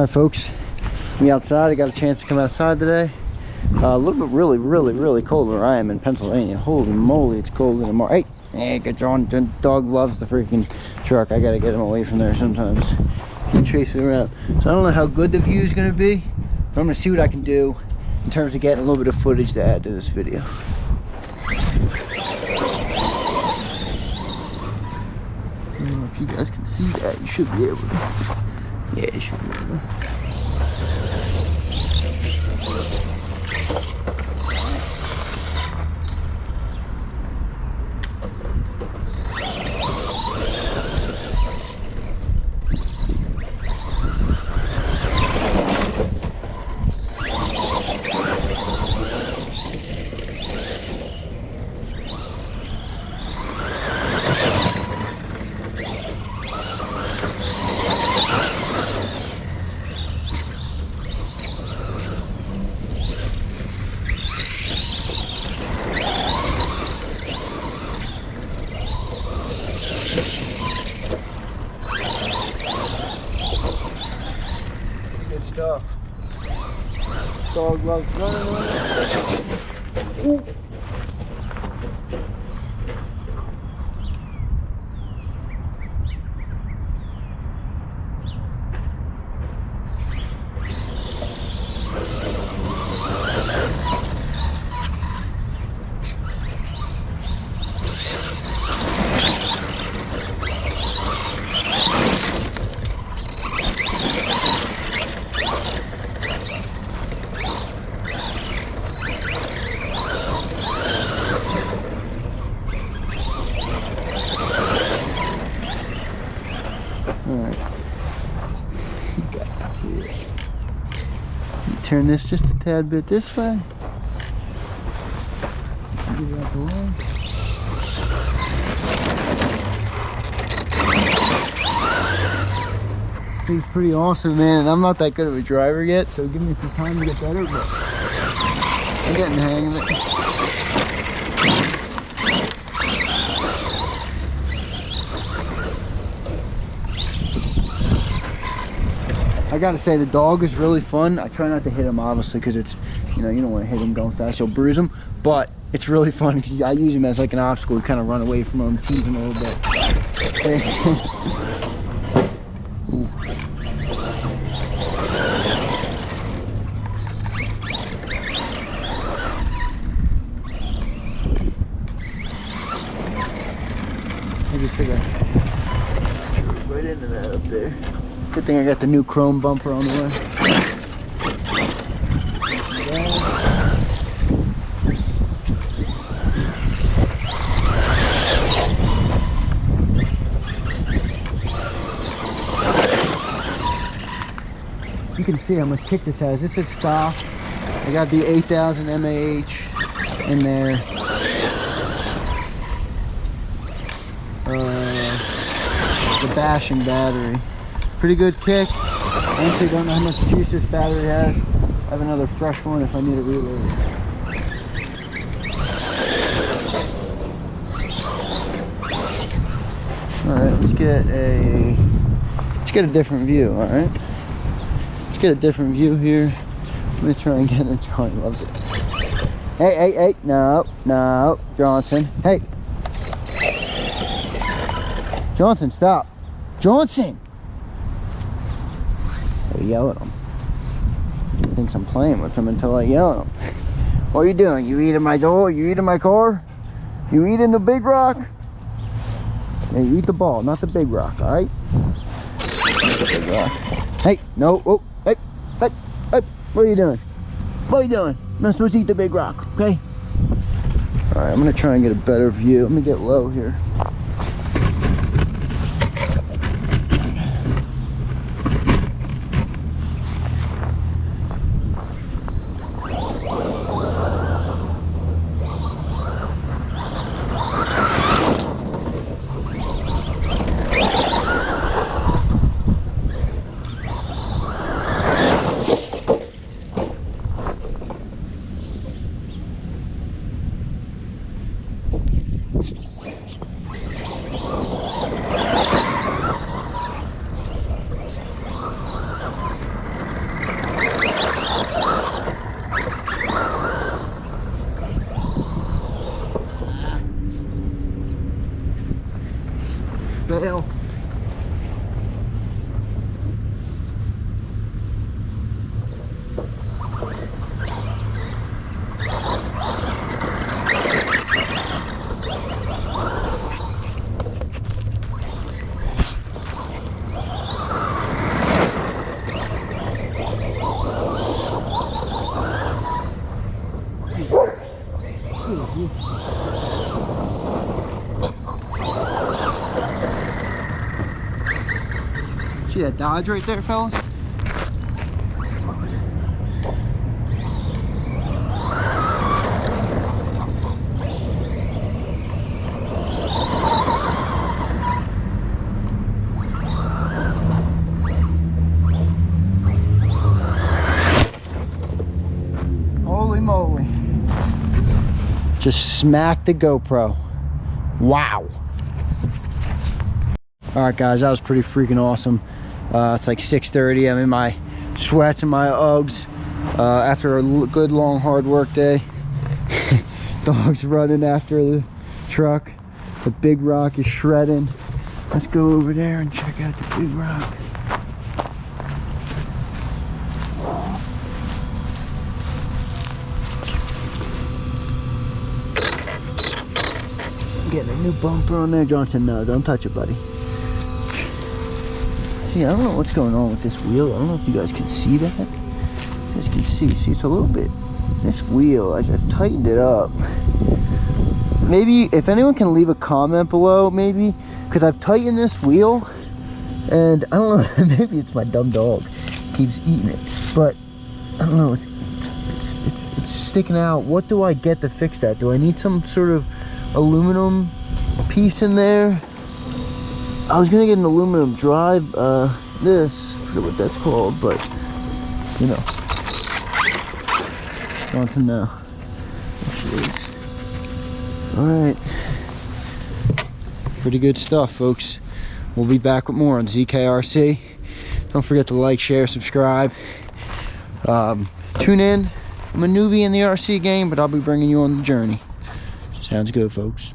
All right, folks, me outside. I got a chance to come outside today. A little bit really cold where I am in Pennsylvania. Holy moly, it's cold in the morning. Hey, get on. The dog loves the freaking truck. I gotta get him away from there sometimes. He chases around. So I don't know how good the view is gonna be, but I'm gonna see what I can do in terms of getting a little bit of footage to add to this video. I don't know if you guys can see that. You should be able to. Yeah, you should be able to. Stuff. Dog loves running on it. Ooh. Turn this just a tad bit this way. Get it out the way. It's pretty awesome, man. And I'm not that good of a driver yet, so give me some time to get better, but I'm getting the hang of it. I gotta say, the dog is really fun. I try not to hit him, obviously, because it's, you know, you don't want to hit him going fast, you'll bruise him. But it's really fun because I use him as like an obstacle. We kind of run away from him, tease him a little bit. I just think I screwed right into that up there. Good thing I got the new chrome bumper on the way. You can see how much kick this has. This is stock. I got the 8000 mAh in there. The bashing battery. Pretty good kick. Honestly, don't know how much juice this battery has. I have another fresh one if I need to reload it. All right, let's get a different view. All right, let's get a different view here. I'm gonna try and get it. Charlie loves it. Hey, no, Johnson. Hey, Johnson, stop, Johnson. I yell at him. He thinks I'm playing with him until I yell at him. What are you doing? You eating my door? You eating my car? You eating the Big Rock? Yeah, you eat the ball, not the Big Rock, all right? The Big Rock. Hey, no, oh, hey, what are you doing? What are you doing? I'm not supposed to eat the Big Rock, okay? All right, I'm gonna try and get a better view. Let me get low here. bail. See that Dodge right there, fellas? Holy moly. Just smacked the GoPro. Wow. Alright guys, that was pretty freaking awesome. It's like 6:30. I'm in my sweats and my Uggs after a good long hard work day. Dog's running after the truck. The Big Rock is shredding. Let's go over there and check out the Big Rock. Getting a new bumper on there. Johnson, no, don't touch it, buddy. See, I don't know what's going on with this wheel. I don't know if you guys can see that. You guys can see it's a little bit, this wheel, I've tightened it up. Maybe, if anyone can leave a comment below, maybe, because I've tightened this wheel, and I don't know, maybe it's my dumb dog, keeps eating it, but I don't know, it's sticking out. What do I get to fix that? Do I need some sort of aluminum piece in there? I was gonna get an aluminum drive, this, I forget what that's called, but, you know, on from now. There she is. Alright. Pretty good stuff, folks. We'll be back with more on ZKRC. Don't forget to like, share, subscribe. Tune in. I'm a newbie in the RC game, but I'll be bringing you on the journey. Sounds good, folks.